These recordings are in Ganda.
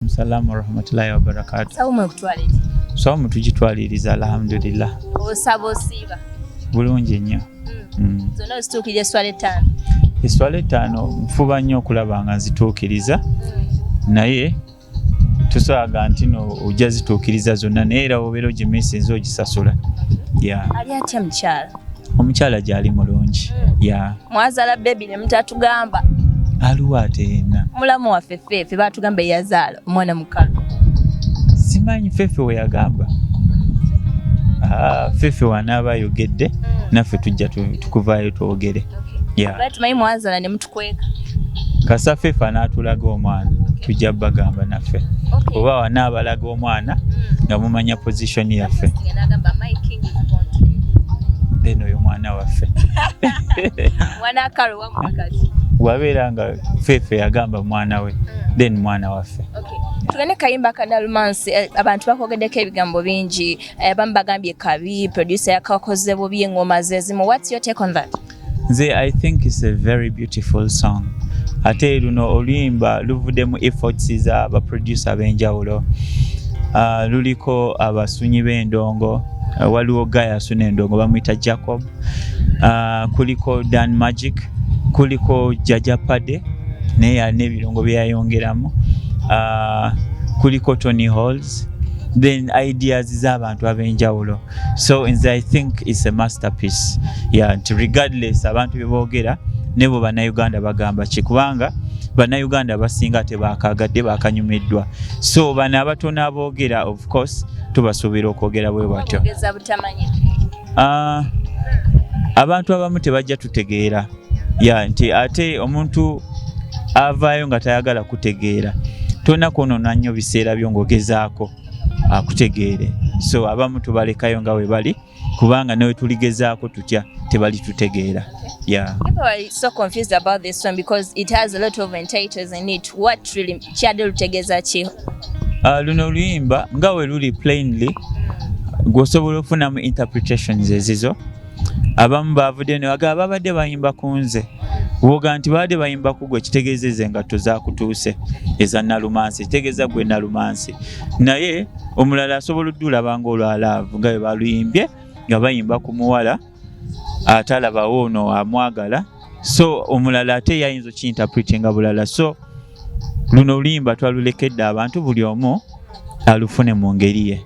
Alaikum salam wa rahmatullahi wa barakatuh. Sawume kutwalira. Sawume tugitwaliriza alhamdulillah. Osaba osiba. Bulungi nnyo. Zonna zituukirira eswala 5. Eswala 5 nfuba nnyo okulaba nga nzituukiriza. Naye tusaaga nti no ojja zituukiriza zonna naye era obeera ogimisinza ogisasula. Ali atya mukyala? Omukyala gyali mulungi. Mwazaala baby ne mutatugamba. Aliwo ate yenna. Mulamu waffe Fefe baatugamba yazaala omwana mukalu. Simanyi Fefe we yagamba. Fefe wanaaba ayogedde naffe tujja tukuvaayo twogere. Tumanyi mwazaala ne mutukweka. Kasa Fefe anaatulaga omwana tujja bagamba naffe. Oba wanaabalaga omwana nga mumanya position yaffe. Then oyo mwana waffe. Mwana akalu wa mwakazi. Wabeera nga Fefe yagamba mwana we then mwana waffe. Tugane kayimba kana Lumansi abantu bakogeddeko ebigambo bingi abamu bagambye kabi producer yakakoze bubi engoma zezimu. What's your take on that? I think it's a very beautiful song. Ate luno oluyimba luvuddemu efforts z'aba producer b'enjawulo. Luliko abasunyi b'endongo, waliwo Guy asuna endongo bamuyita Jacob, kuliko Dan Magic, kuliko Jaja Pade naye alina ebirungo byayongeramu, kuliko Tony Halls, then ideas z'abantu ab'enjawulo. So I think it's a masterpiece. Regardless abantu beboogera nebo bannayuganda bagamba kikubanga bannayuganda abasinga tebakagadde bakanyumiddwa. So bano abatono aboogera of course tubasuubira okwogera bwe batyo. Abantu abamu tebajja tutegeera nti ate omuntu avaayo nga tayagala kutegeera tonna kwonoona nnyo biseera byo ng'ogezaako akutegeere. So abamu tubalekayo nga we bali kubanga nawe tuligezaako tutya tebali tutegeera. People are so confused about this one because it has a lot of entitles in it. What really kyadde lutegeeza ki? Luno oluyimba nga we luli plainly gwosobola okufunamu interpretations ezizo. Abamu baavudde ne bagamba babadde bayimba ku nze. Woga nti baadde bayimba ku gwe kitegeezeza engatto zaakutuuse eza Nalumansi, kitegeeza gwe Nalumansi. Naye omulala asobola oddulaba ng'olwalaavu nga bwe baluyimbye nga bayimba ku muwala atalaba woono amwagala. So omulala ate yayinza okinterpretinga bulala. So luno oluyimba twalulekedde abantu buli omu alufune mu ngeri ye.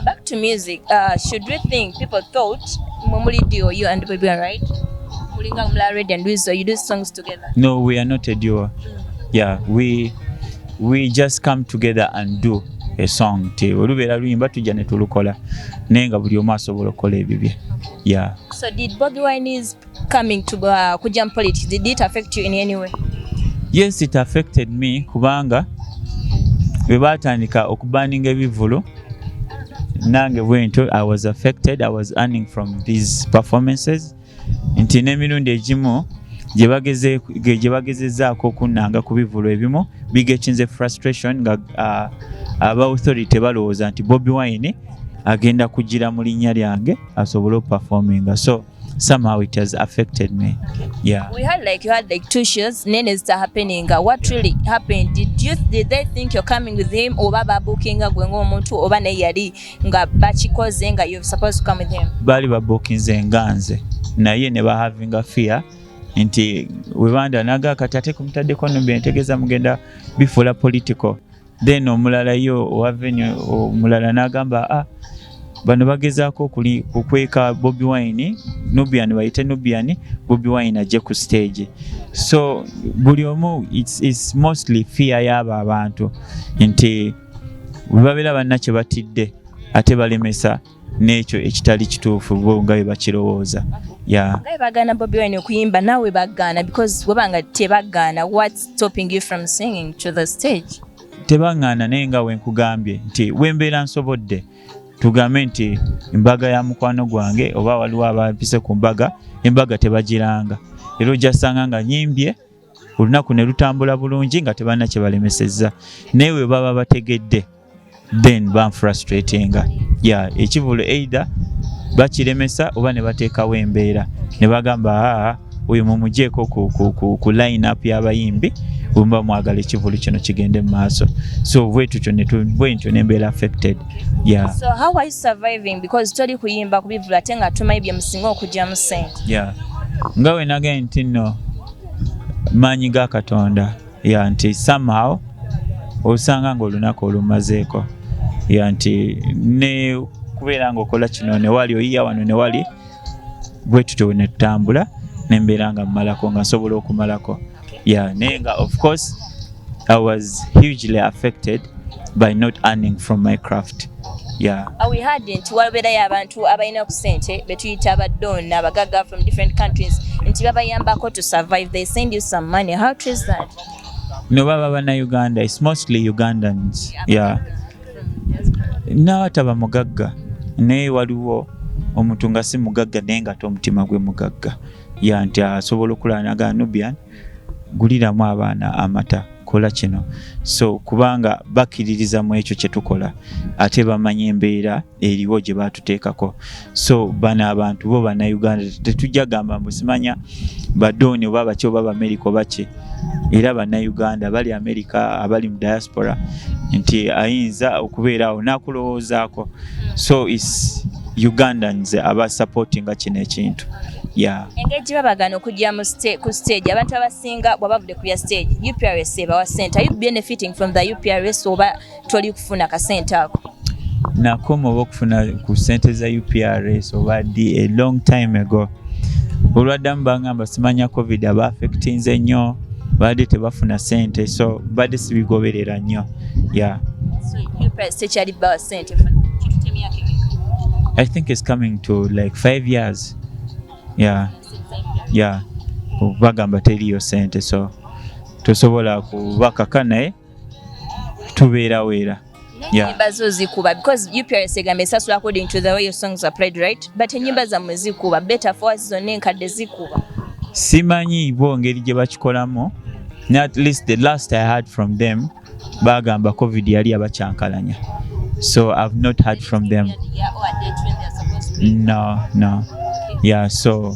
Back to music, should we think people thought Momuli duo, you and Baby are right? Mulinga Mula Red and Wizo, you do songs together? No, we are not a duo. We just come together and do a song. Olubeera luyimba tujja ne tulukola naye nga buli omu asobola okukola ebibye. So did Bobi Wine's coming to Kujam politics, did it affect you in any way? Yes, it affected me kubanga we batandika okubanninga ebivulu nange bwento I was affected. I was earning from these performances. Nti n'emirundi egimu gye bagezezzaako okunnanga ku bivulu ebimu bigetinze frustration nga aba authority balowooza nti Bobi Wine agenda kugira mu linnya lyange asobole performing. So somehow it has affected me. You had like two shows, Nene start happening. What really happened? Did they think you're coming with him or baba booking gwengo omuntu oba ne yali nga bakikoze nga you're supposed to come with him? Bali ba booking zenganze naye ne ba having a fear nti webanda naga katate kumtaddeko Nubian ntegeeza mugenda bifula political. Then omulala yo owavenue omulala nagamba bano bagezaako kukweka Bobi Wine, Nubian bayite Nubian, Bobi Wine ajje ku stage. So buli omu it's mostly fear y'aba abantu nti babeera banna kye batidde ate balemesa n'ekyo ekitali kituufu bo nga bwe bakirowooza. Ngaye bagana Bobi Wine okuyimba nawe bagana because webanga tebagana, what's stopping you from singing to the stage? Tebangana naye nga wenkugambye nti wembeera nsobodde tugambe nti embaga ya mukwano gwange oba waliwo abampise ku mbaga, embaga tebagiranga era ojasanga nga nyimbye olunaku ne lutambula bulungi nga tebalina kye balemesezza naye we baba bategedde then banfrustratinga. Ekivulu either bakiremesa oba ne bateekawo embeera ne bagamba oyo mumugyeko ku line up y'abayimbi bumba mwagala ekivulu kino kigende mu maaso so bwetyo nembeera affected. Yeah. So how are you surviving because toli kuyimba kubivula ate nga tumanyi bye musinga okugyamu ssente? Yeah. Nga we nagambye nti nno maanyi ga Katonda nti somehow osanga ng'olunaku olumazeeko nti ne kubeera ng'okola kino ne wali oyiya wano ne wali bwe tutyo ne tutambula ne mbeera nga mmalako nga nsobola okumalako. Naye nga of course I was hugely affected by not earning from my craft. We heard nti wabeerayo abantu abalina ku ssente be tuyita abaddoona abagagga from different countries nti babayambako to survive. They send you some money. How true is that? No, baba bana Uganda. It's mostly Ugandans. N'abataba mugagga naye waliwo omuntu nga si mugagga naye nga omutima gwe mugagga nti asobola okulanaga Nubian guliramu abaana amata kola kino so kubanga bakiririza mu ekyo kye tukola ate bamanyi embeera eriwo gye batuteekako so bana abantu bo bana Uganda tetujja gamba musimanya badooni oba baki oba America oba ki era bana Uganda bali America abali mu diaspora nti ayinza okubeerawo nakulowoozaako so is Ugandans aba supporting kino ekintu. Engeri babagana okujja ku stage abantu abasinga bwabavudde ku ya stage UPRS ebawa ssente. Are you benefiting from the UPRS oba toli kufuna kasente ako? Nakoma oba okufuna ku ssente za UPRS oba di a long time ago. Olwaddamu bangamba simanya COVID aba affectinze nnyo badde tebafuna ssente so badde sibigoberera nnyo. So UPRS tekyali bawa ssente I think it's coming to like 5 years. Bagamba teriyo ssente so tosobola kubakaka naye tubeeraweera. Enyimba zo zikuba because UPRS egamba esasula according to the way your songs are played, right? But enyimba zammwe zikuba better for us zonna enkadde zikuba. Simanyi bo ngeri gye bakikolamu. At least the last I heard from them bagamba COVID yali abakyankalanya. So I've not heard from them. No. So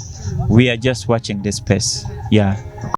we are just watching the space.